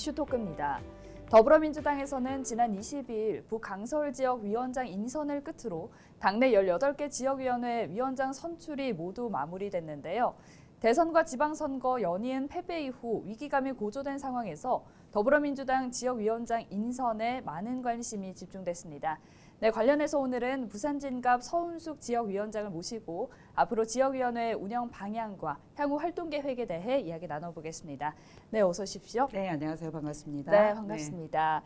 이슈 토크입니다. 더불어민주당에서는 지난 22일 북강서울 지역 위원장 인선을 끝으로 당내 18개 지역위원회 위원장 선출이 모두 마무리됐는데요. 대선과 지방선거 연이은 패배 이후 위기감이 고조된 상황에서 더불어민주당 지역위원장 인선에 많은 관심이 집중됐습니다. 네, 관련해서 오늘은 부산진갑 서운숙 지역위원장을 모시고 앞으로 지역위원회 운영 방향과 향후 활동 계획에 대해 이야기 나눠보겠습니다. 네, 어서 오십시오. 네, 안녕하세요. 반갑습니다. 네, 반갑습니다.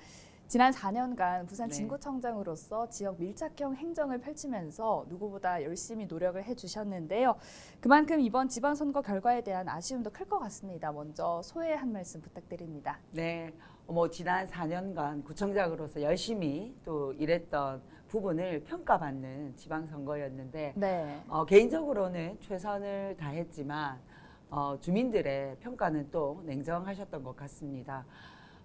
지난 4년간 부산 네. 진구청장으로서 지역 밀착형 행정을 펼치면서 누구보다 열심히 노력을 해주셨는데요. 그만큼 이번 지방선거 결과에 대한 아쉬움도 클 것 같습니다. 먼저 소회 한 말씀 부탁드립니다. 네, 지난 4년간 구청장으로서 열심히 또 일했던 부분을 평가받는 지방선거였는데 네. 개인적으로는 최선을 다했지만 주민들의 평가는 또 냉정하셨던 것 같습니다.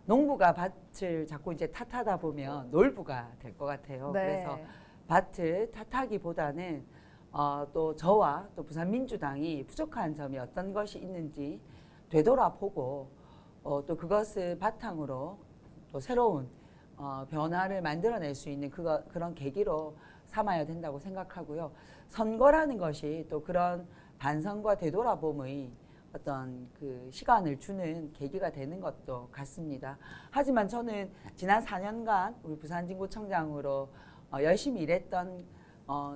농부가 밭을 자꾸 이제 탓하다 보면 놀부가 될 것 같아요. 네. 그래서 밭을 탓하기보다는 또 저와 또 부산민주당이 부족한 점이 어떤 것이 있는지 되돌아보고 또 그것을 바탕으로 또 새로운 변화를 만들어낼 수 있는 그런 계기로 삼아야 된다고 생각하고요. 선거라는 것이 또 그런 반성과 되돌아봄의 어떤 그 시간을 주는 계기가 되는 것도 같습니다. 하지만 저는 지난 4년간 우리 부산진구청장으로 열심히 일했던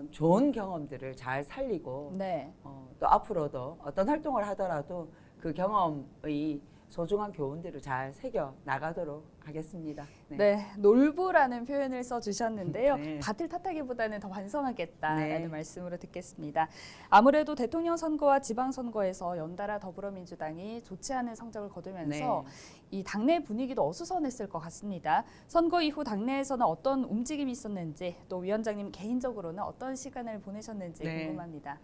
좋은 경험들을 잘 살리고 네. 또 앞으로도 어떤 활동을 하더라도 그 경험의 소중한 교훈들을 잘 새겨 나가도록 하겠습니다. 네, 놀부라는 표현을 써주셨는데요. 네. 밭을 탓하기보다는 더 반성하겠다라는 네. 말씀으로 듣겠습니다. 아무래도 대통령 선거와 지방선거에서 연달아 더불어민주당이 좋지 않은 성적을 거두면서 이 당내 분위기도 어수선했을 것 같습니다. 선거 이후 당내에서는 어떤 움직임이 있었는지 또 위원장님 개인적으로는 어떤 시간을 보내셨는지 네. 궁금합니다.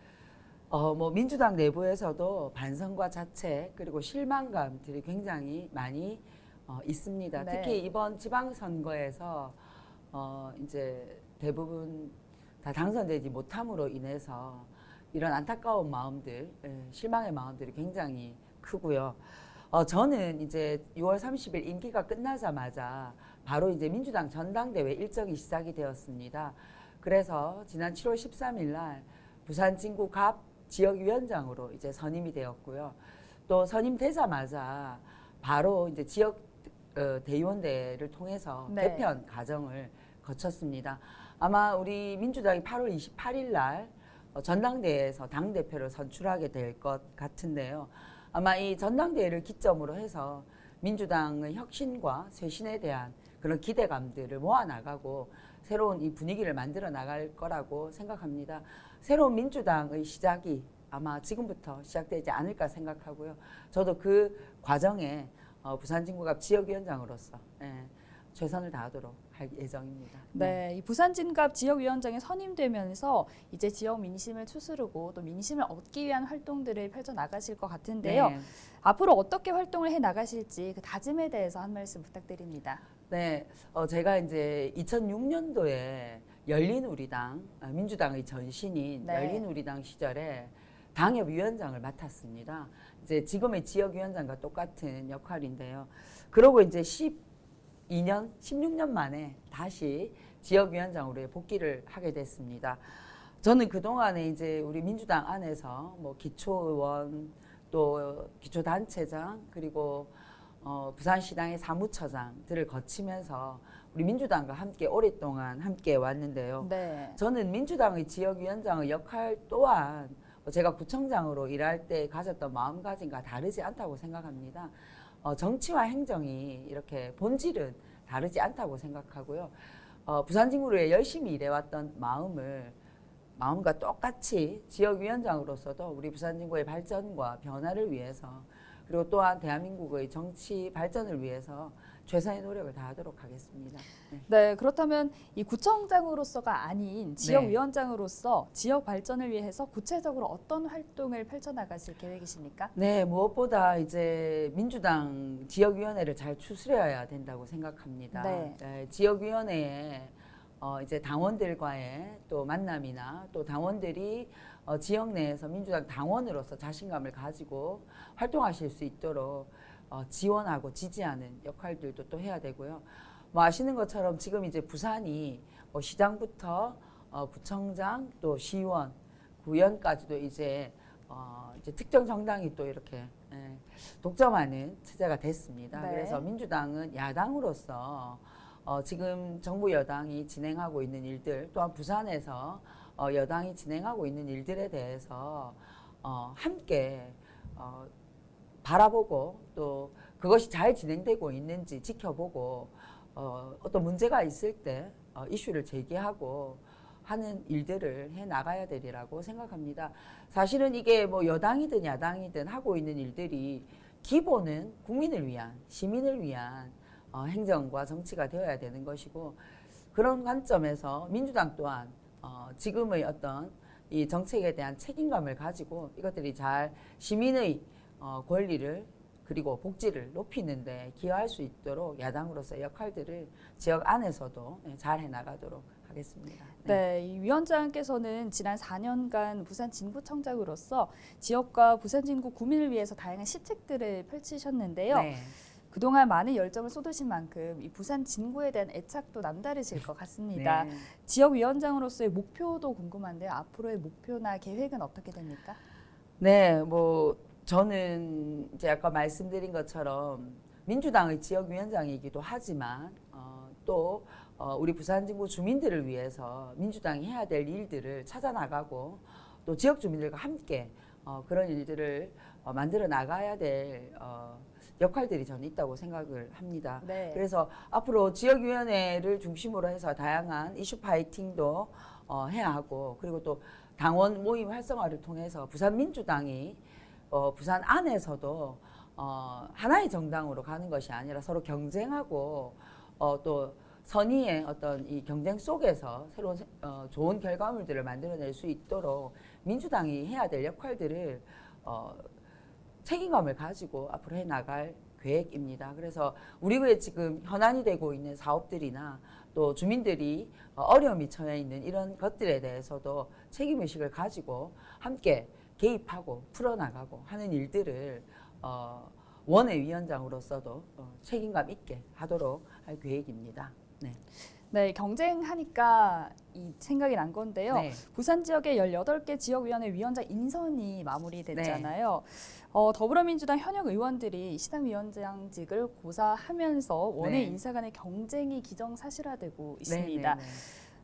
민주당 내부에서도 반성과 자책 그리고 실망감들이 굉장히 많이 있습니다. 네. 특히 이번 지방선거에서 이제 대부분 다 당선되지 못함으로 인해서 이런 안타까운 마음들, 실망의 마음들이 굉장히 크고요. 저는 이제 6월 30일 임기가 끝나자마자 바로 이제 민주당 전당대회 일정이 시작이 되었습니다. 그래서 지난 7월 13일 날 부산 진구 갑 지역위원장으로 이제 선임이 되었고요. 또 선임되자마자 바로 이제 지역 대의원대를 통해서 네. 개편 과정을 거쳤습니다. 아마 우리 민주당이 8월 28일 날 전당대회에서 당대표를 선출하게 될 것 같은데요. 아마 이 전당대회를 기점으로 해서 민주당의 혁신과 쇄신에 대한 그런 기대감들을 모아나가고 새로운 이 분위기를 만들어 나갈 거라고 생각합니다. 새로운 민주당의 시작이 아마 지금부터 시작되지 않을까 생각하고요. 저도 그 과정에 부산진구갑 지역위원장으로서 최선을 다하도록 할 예정입니다. 네, 이 부산진갑 지역위원장이 선임되면서 이제 지역 민심을 추스르고 또 민심을 얻기 위한 활동들을 펼쳐 나가실 것 같은데요. 네. 앞으로 어떻게 활동을 해 나가실지 그 다짐에 대해서 한 말씀 부탁드립니다. 네, 제가 이제 2006년도에 열린우리당, 민주당의 전신인 네. 열린우리당 시절에 당협위원장을 맡았습니다. 이제 지금의 지역위원장과 똑같은 역할인데요. 그러고 이제 16년 만에 다시 지역위원장으로 복귀를 하게 됐습니다. 저는 그동안에 이제 우리 민주당 안에서 뭐 기초의원, 또 기초단체장, 그리고 부산시당의 사무처장들을 거치면서 우리 민주당과 함께 오랫동안 함께 왔는데요. 네. 저는 민주당의 지역위원장의 역할 또한 제가 구청장으로 일할 때 가졌던 마음가짐과 다르지 않다고 생각합니다. 정치와 행정이 이렇게 본질은 다르지 않다고 생각하고요. 부산진구에 열심히 일해왔던 마음과 똑같이 지역위원장으로서도 우리 부산진구의 발전과 변화를 위해서 그리고 또한 대한민국의 정치 발전을 위해서 최선의 노력을 다하도록 하겠습니다. 네. 네, 그렇다면 이 구청장으로서가 아닌 지역위원장으로서 지역 발전을 위해서 구체적으로 어떤 활동을 펼쳐 나가실 계획이십니까? 네, 무엇보다 이제 민주당 지역위원회를 잘 추스려야 된다고 생각합니다. 네. 지역위원회에 이제 당원들과의 또 만남이나 또 당원들이 지역 내에서 민주당 당원으로서 자신감을 가지고 활동하실 수 있도록 지원하고 지지하는 역할들도 또 해야 되고요. 뭐 아시는 것처럼 지금 이제 부산이 시장부터 구청장 또 시의원, 구의원까지도 이제 특정 정당이 또 이렇게 독점하는 체제가 됐습니다. 네. 그래서 민주당은 야당으로서 지금 정부 여당이 진행하고 있는 일들, 또한 부산에서 여당이 진행하고 있는 일들에 대해서 함께 바라보고 또 그것이 잘 진행되고 있는지 지켜보고 어떤 문제가 있을 때 이슈를 제기하고 하는 일들을 해 나가야 되리라고 생각합니다. 사실은 이게 뭐 여당이든 야당이든 하고 있는 일들이 기본은 국민을 위한, 시민을 위한 행정과 정치가 되어야 되는 것이고, 그런 관점에서 민주당 또한 지금의 어떤 이 정책에 대한 책임감을 가지고 이것들이 잘 시민의 권리를 그리고 복지를 높이는 데 기여할 수 있도록 야당으로서의 역할들을 지역 안에서도 잘 해나가도록 하겠습니다. 네, 이 위원장께서는 지난 4년간 부산 진구청장으로서 지역과 부산 진구 구민을 위해서 다양한 시책들을 펼치셨는데요. 네. 그동안 많은 열정을 쏟으신 만큼 이 부산 진구에 대한 애착도 남다르실 것 같습니다. 네. 지역위원장으로서의 목표도 궁금한데요. 앞으로의 목표나 계획은 어떻게 됩니까? 네, 뭐 저는 이제 아까 말씀드린 것처럼 민주당의 지역위원장이기도 하지만 또 우리 부산 진구 주민들을 위해서 민주당이 해야 될 일들을 찾아 나가고 또 지역 주민들과 함께 그런 일들을 만들어 나가야 될 역할들이 저는 있다고 생각을 합니다. 네. 그래서 앞으로 지역위원회를 중심으로 해서 다양한 이슈 파이팅도 해야 하고, 그리고 또 당원 모임 활성화를 통해서 부산 민주당이 부산 안에서도 하나의 정당으로 가는 것이 아니라 서로 경쟁하고 또 선의의 어떤 이 경쟁 속에서 새로운 좋은 결과물들을 만들어낼 수 있도록 민주당이 해야 될 역할들을 책임감을 가지고 앞으로 해 나갈 계획입니다. 그래서 우리 구에 지금 현안이 되고 있는 사업들이나 또 주민들이 어려움이 처해 있는 이런 것들에 대해서도 책임의식을 가지고 함께 개입하고 풀어나가고 하는 일들을 원외위원장으로서도 책임감 있게 하도록 할 계획입니다. 네. 네, 경쟁하니까 이 생각이 난 건데요. 네. 부산 지역의 18개 지역위원회 위원장 인선이 마무리됐잖아요. 더불어민주당 현역 의원들이 시당위원장직을 고사하면서 원외 네. 인사 간의 경쟁이 기정사실화되고 있습니다. 네, 네, 네.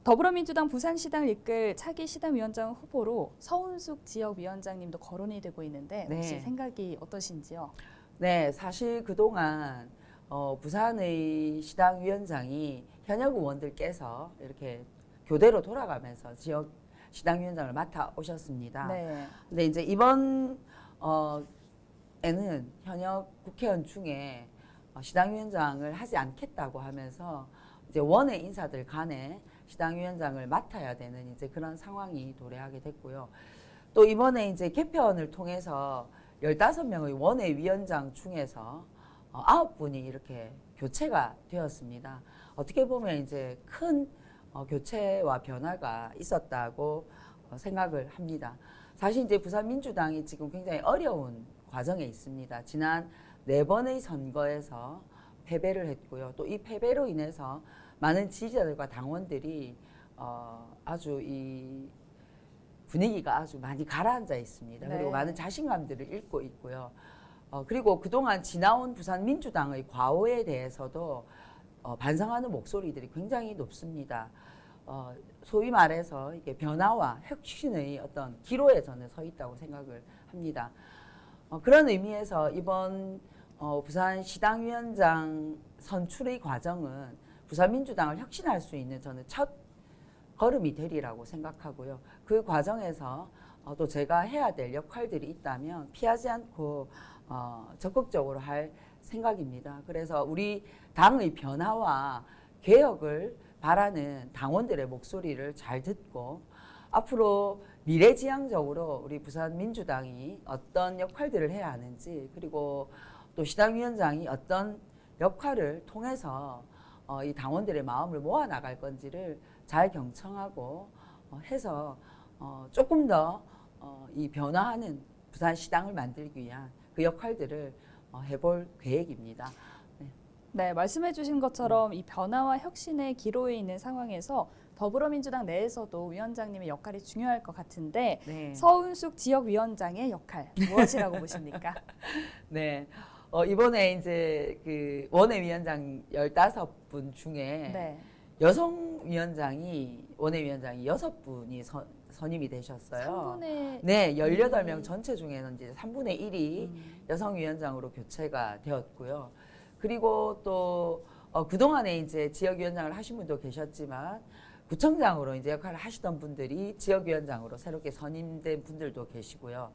더불어민주당 부산시당을 이끌 차기 시당위원장 후보로 서운숙 지역위원장님도 거론이 되고 있는데 혹시 네. 생각이 어떠신지요? 네, 사실 그동안 부산의 시당위원장이 현역 의원들께서 이렇게 교대로 돌아가면서 지역 시당위원장을 맡아 오셨습니다. 네. 근데 이제 이번 에는 현역 국회의원 중에 시당위원장을 하지 않겠다고 하면서 이제 원외 인사들 간에 시당위원장을 맡아야 되는 이제 그런 상황이 도래하게 됐고요. 또 이번에 이제 개편을 통해서 15명의 원외위원장 중에서 9분이 이렇게 교체가 되었습니다. 어떻게 보면 이제 큰 교체와 변화가 있었다고 생각을 합니다. 사실 이제 부산 민주당이 지금 굉장히 어려운 과정에 있습니다. 지난 4번의 선거에서 패배를 했고요. 또 이 패배로 인해서 많은 지지자들과 당원들이 아주 이 분위기가 아주 많이 가라앉아 있습니다. 네. 그리고 많은 자신감들을 잃고 있고요. 그리고 그동안 지나온 부산 민주당의 과오에 대해서도 반성하는 목소리들이 굉장히 높습니다. 소위 말해서 이게 변화와 혁신의 어떤 기로에 저는 서 있다고 생각을 합니다. 그런 의미에서 이번 부산 시당위원장 선출의 과정은 부산 민주당을 혁신할 수 있는 저는 첫 걸음이 되리라고 생각하고요. 그 과정에서 또 제가 해야 될 역할들이 있다면 피하지 않고 적극적으로 할 생각입니다. 그래서 우리 당의 변화와 개혁을 바라는 당원들의 목소리를 잘 듣고 앞으로 미래지향적으로 우리 부산 민주당이 어떤 역할들을 해야 하는지, 그리고 또 시당위원장이 어떤 역할을 통해서 이 당원들의 마음을 모아 나갈 건지를 잘 경청하고 해서 조금 더 이 변화하는 부산 시당을 만들기 위한 그 역할들을 해볼 계획입니다. 네, 말씀해 주신 것처럼 이 변화와 혁신의 기로에 있는 상황에서 더불어민주당 내에서도 위원장님의 역할이 중요할 것 같은데 네. 서은숙 지역위원장의 역할 무엇이라고 보십니까? 네. 이번에 이제 그 원외위원장 15분 중에 네. 여성 위원장이 원외위원장이 6분이 선임이 되셨어요. 3분의 네, 18명 전체 중에는 이제 3분의 1이 음. 여성 위원장으로 교체가 되었고요. 그리고 또 그동안에 이제 지역위원장을 하신 분도 계셨지만 구청장으로 이제 역할을 하시던 분들이 지역위원장으로 새롭게 선임된 분들도 계시고요.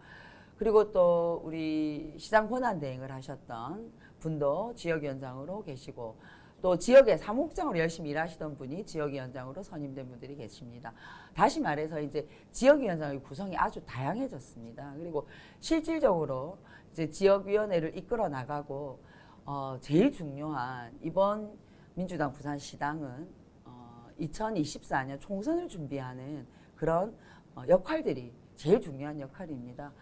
그리고 또 우리 시장 권한 대행을 하셨던 분도 지역위원장으로 계시고 또 지역의 사무국장으로 열심히 일하시던 분이 지역위원장으로 선임된 분들이 계십니다. 다시 말해서 이제 지역위원장의 구성이 아주 다양해졌습니다. 그리고 실질적으로 이제 지역위원회를 이끌어 나가고 제일 중요한 이번 민주당 부산시당은 2024년 총선을 준비하는 그런 역할들이 제일 중요한 역할입니다.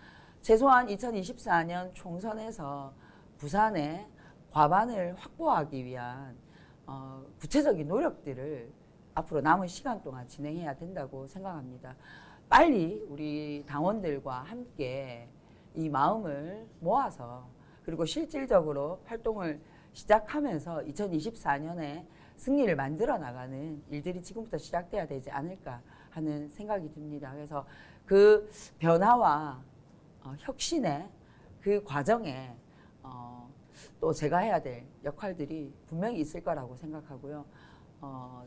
최소한 2024년 총선에서 부산의 과반을 확보하기 위한 구체적인 노력들을 앞으로 남은 시간 동안 진행해야 된다고 생각합니다. 빨리 우리 당원들과 함께 이 마음을 모아서 그리고 실질적으로 활동을 시작하면서 2024년에 승리를 만들어 나가는 일들이 지금부터 시작돼야 되지 않을까 하는 생각이 듭니다. 그래서 그 변화와 혁신의 그 과정에 또 제가 해야 될 역할들이 분명히 있을 거라고 생각하고요.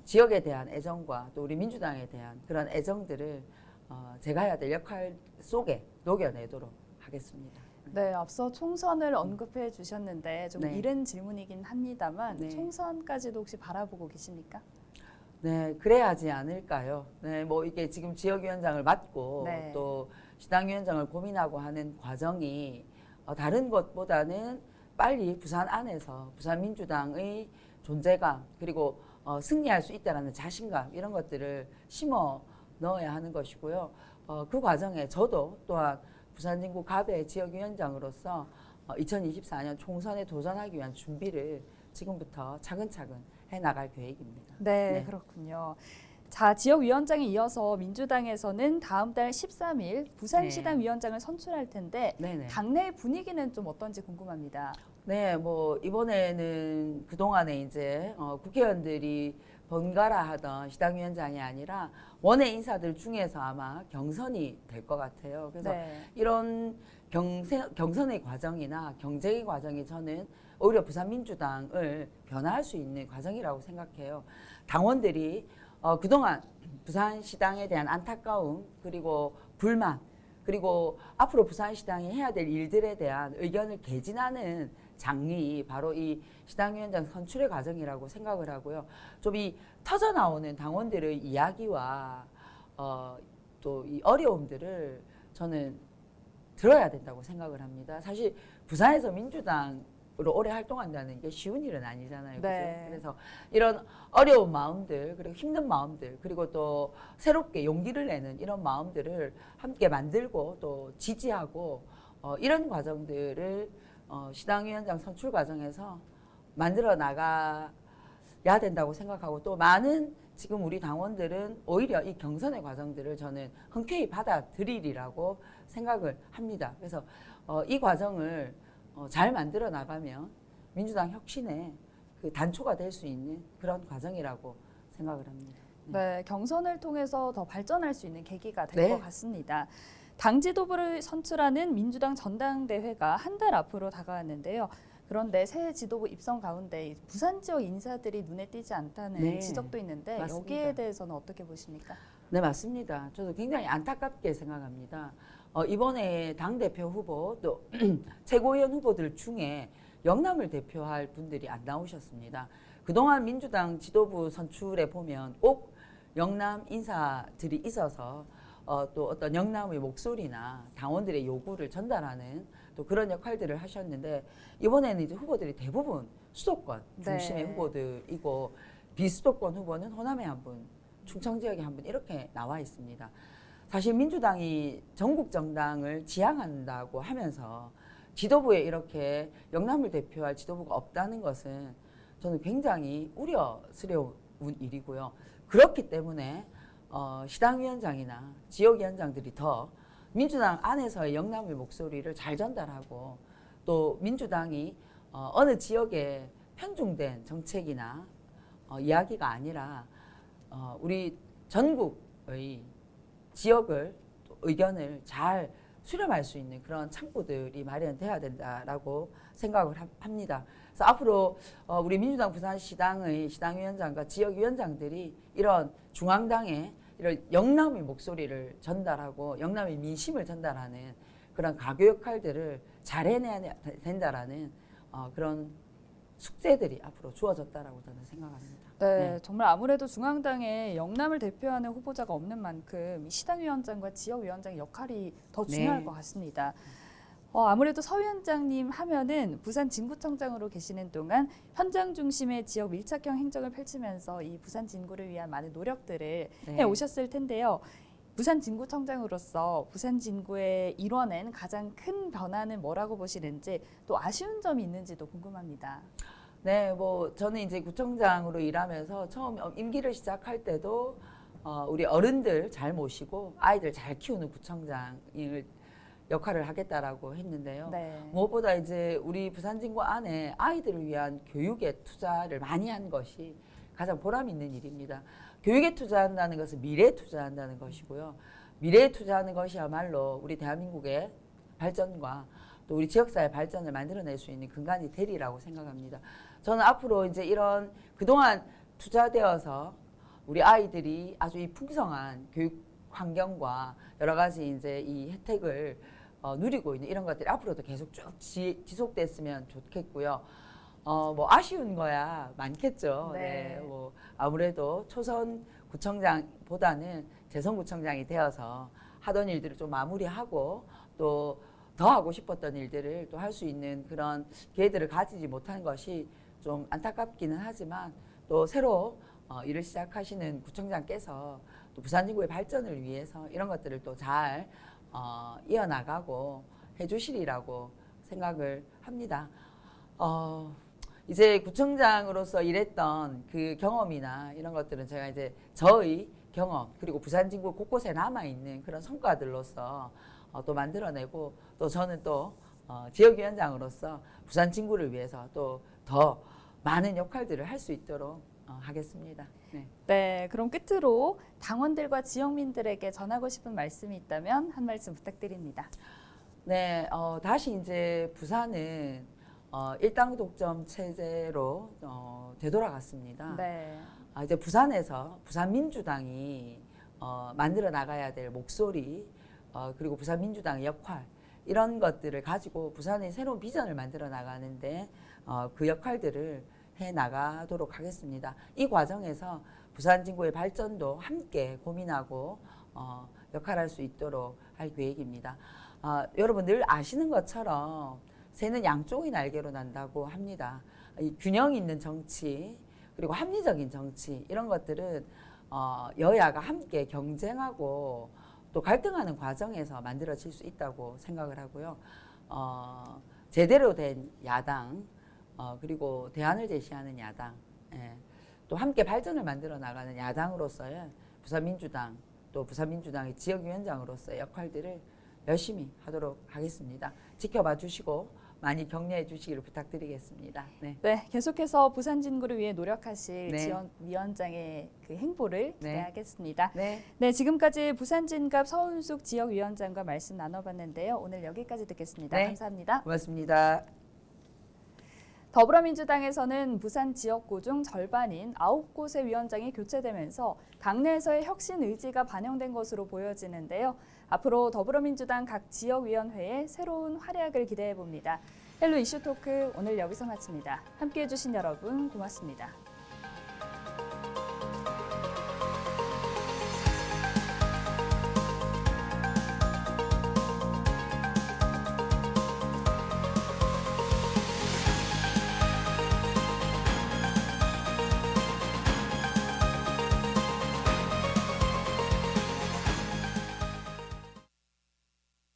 지역에 대한 애정과 또 우리 민주당에 대한 그런 애정들을 제가 해야 될 역할 속에 녹여내도록 하겠습니다. 네, 앞서 총선을 언급해 주셨는데 좀 네. 이른 질문이긴 합니다만 네. 총선까지도 혹시 바라보고 계십니까? 네, 그래야 하지 않을까요? 네, 뭐 이게 지금 지역위원장을 맡고 네. 또 시당위원장을 고민하고 하는 과정이 다른 것보다는 빨리 부산 안에서 부산 민주당의 존재감 그리고 승리할 수 있다라는 자신감 이런 것들을 심어 넣어야 하는 것이고요. 그 과정에 저도 또한 부산진구 갑의 지역위원장으로서 2024년 총선에 도전하기 위한 준비를 지금부터 차근차근 해나갈 계획입니다. 네, 네. 그렇군요. 자, 지역위원장에 이어서 민주당에서는 다음 달 13일 부산시당 네. 위원장을 선출할 텐데 네네. 당내 분위기는 좀 어떤지 궁금합니다. 네, 뭐 이번에는 그동안에 이제 국회의원들이 번갈아 하던 시당위원장이 아니라 원외 인사들 중에서 아마 경선이 될 것 같아요. 그래서 네. 이런 경선의 과정이나 경쟁의 과정이 저는 오히려 부산민주당을 변화할 수 있는 과정이라고 생각해요. 당원들이 그동안 부산시당에 대한 안타까움 그리고 불만 그리고 앞으로 부산시당이 해야 될 일들에 대한 의견을 개진하는 장이 바로 이 시당위원장 선출의 과정이라고 생각을 하고요. 좀 이 터져 나오는 당원들의 이야기와 또 이 어려움들을 저는 들어야 된다고 생각을 합니다. 사실 부산에서 민주당으로 오래 활동한다는 게 쉬운 일은 아니잖아요. 네. 그죠? 그래서 이런 어려운 마음들 그리고 힘든 마음들 그리고 또 새롭게 용기를 내는 이런 마음들을 함께 만들고 또 지지하고 이런 과정들을 시당위원장 선출 과정에서 만들어 나가야 된다고 생각하고 또 많은 지금 우리 당원들은 오히려 이 경선의 과정들을 저는 흔쾌히 받아들이리라고 생각을 합니다. 그래서 이 과정을 잘 만들어 나가면 민주당 혁신의 그 단초가 될 수 있는 그런 과정이라고 생각을 합니다. 네, 경선을 통해서 더 발전할 수 있는 계기가 될 것 네. 같습니다. 당 지도부를 선출하는 민주당 전당대회가 한 달 앞으로 다가왔는데요. 그런데 새 지도부 입성 가운데 부산 지역 인사들이 눈에 띄지 않다는 네, 지적도 있는데 맞습니다. 여기에 대해서는 어떻게 보십니까? 네, 맞습니다. 저도 굉장히 안타깝게 생각합니다. 이번에 당대표 후보 또 최고위원 후보들 중에 영남을 대표할 분들이 안 나오셨습니다. 그동안 민주당 지도부 선출에 보면 꼭 영남 인사들이 있어서 또 어떤 영남의 목소리나 당원들의 요구를 전달하는 또 그런 역할들을 하셨는데 이번에는 이제 후보들이 대부분 수도권 중심의 네. 후보들이고 비수도권 후보는 호남에 한 분, 충청 지역에 한 분 이렇게 나와 있습니다. 사실 민주당이 전국 정당을 지향한다고 하면서 지도부에 이렇게 영남을 대표할 지도부가 없다는 것은 저는 굉장히 우려스러운 일이고요. 그렇기 때문에 시당위원장이나 지역위원장들이 더 민주당 안에서의 영남의 목소리를 잘 전달하고 또 민주당이 어느 지역에 편중된 정책이나 이야기가 아니라 우리 전국의 지역을 또 의견을 잘 수렴할 수 있는 그런 창구들이 마련돼야 된다라고 생각을 합니다. 그래서 앞으로 우리 민주당 부산시당의 시당위원장과 지역위원장들이 이런 중앙당의 이런 영남의 목소리를 전달하고 영남의 민심을 전달하는 그런 가교 역할들을 잘 해내야 된다라는 그런 숙제들이 앞으로 주어졌다라고 저는 생각합니다. 네, 정말 아무래도 중앙당에 영남을 대표하는 후보자가 없는 만큼 시당위원장과 지역위원장의 역할이 더 중요할 네. 것 같습니다. 아무래도 서 위원장님 하면은 부산 진구청장으로 계시는 동안 현장 중심의 지역 밀착형 행정을 펼치면서 이 부산 진구를 위한 많은 노력들을 해 오셨을 텐데요. 부산 진구청장으로서 부산 진구에 이뤄낸 가장 큰 변화는 뭐라고 보시는지 또 아쉬운 점이 있는지도 궁금합니다. 네, 뭐 저는 이제 구청장으로 일하면서 처음 임기를 시작할 때도 우리 어른들 잘 모시고 아이들 잘 키우는 구청장을 역할을 하겠다라고 했는데요. 네. 무엇보다 이제 우리 부산진구 안에 아이들을 위한 교육에 투자를 많이 한 것이 가장 보람 있는 일입니다. 교육에 투자한다는 것은 미래에 투자한다는 것이고요. 미래에 투자하는 것이야말로 우리 대한민국의 발전과 또 우리 지역사회 발전을 만들어낼 수 있는 근간이 되리라고 생각합니다. 저는 앞으로 이제 이런 그동안 투자되어서 우리 아이들이 아주 이 풍성한 교육 환경과 여러 가지 이제 이 혜택을 누리고 있는 이런 것들이 앞으로도 계속 쭉 지속됐으면 좋겠고요. 뭐 아쉬운 거야 많겠죠. 네. 뭐 아무래도 초선 구청장보다는 재선 구청장이 되어서 하던 일들을 좀 마무리하고 또 더 하고 싶었던 일들을 또 할 수 있는 그런 기회들을 가지지 못한 것이 좀 안타깝기는 하지만 또 새로 일을 시작하시는 구청장께서 또 부산진구의 발전을 위해서 이런 것들을 또 잘 이어나가고 해주시리라고 생각을 합니다. 이제 구청장으로서 일했던 그 경험이나 이런 것들은 제가 이제 저의 경험 그리고 부산진구 곳곳에 남아있는 그런 성과들로서 또 만들어내고 또 저는 또 지역위원장으로서 부산진구를 위해서 또 더 많은 역할들을 할 수 있도록 하겠습니다. 네. 네, 그럼 끝으로 당원들과 지역민들에게 전하고 싶은 말씀이 있다면 한 말씀 부탁드립니다. 네, 다시 이제 부산은 일당 독점 체제로 되돌아갔습니다. 네. 이제 부산에서 부산민주당이 만들어 나가야 될 목소리 그리고 부산민주당의 역할 이런 것들을 가지고 부산의 새로운 비전을 만들어 나가는데 그 역할들을 해 나가도록 하겠습니다. 이 과정에서 부산진구의 발전도 함께 고민하고 역할할 수 있도록 할 계획입니다. 여러분 늘 아시는 것처럼 새는 양쪽의 날개로 난다고 합니다. 이 균형 있는 정치 그리고 합리적인 정치 이런 것들은 여야가 함께 경쟁하고 또 갈등하는 과정에서 만들어질 수 있다고 생각을 하고요. 제대로 된 야당 그리고 대안을 제시하는 야당 또 함께 발전을 만들어 나가는 야당으로서의 부산민주당 또 부산민주당의 지역위원장으로서의 역할들을 열심히 하도록 하겠습니다. 지켜봐 주시고 많이 격려해 주시기를 부탁드리겠습니다. 네. 네, 계속해서 부산진구를 위해 노력하실 네. 지역위원장의 그 행보를 네. 기대하겠습니다. 네. 네, 지금까지 부산진갑 서은숙 지역위원장과 말씀 나눠봤는데요. 오늘 여기까지 듣겠습니다. 네. 감사합니다. 고맙습니다. 더불어민주당에서는 부산 지역구 중 절반인 9곳의 위원장이 교체되면서 당내에서의 혁신 의지가 반영된 것으로 보여지는데요. 앞으로 더불어민주당 각 지역위원회의 새로운 활약을 기대해 봅니다. 헬로 이슈토크 오늘 여기서 마칩니다. 함께해 주신 여러분 고맙습니다.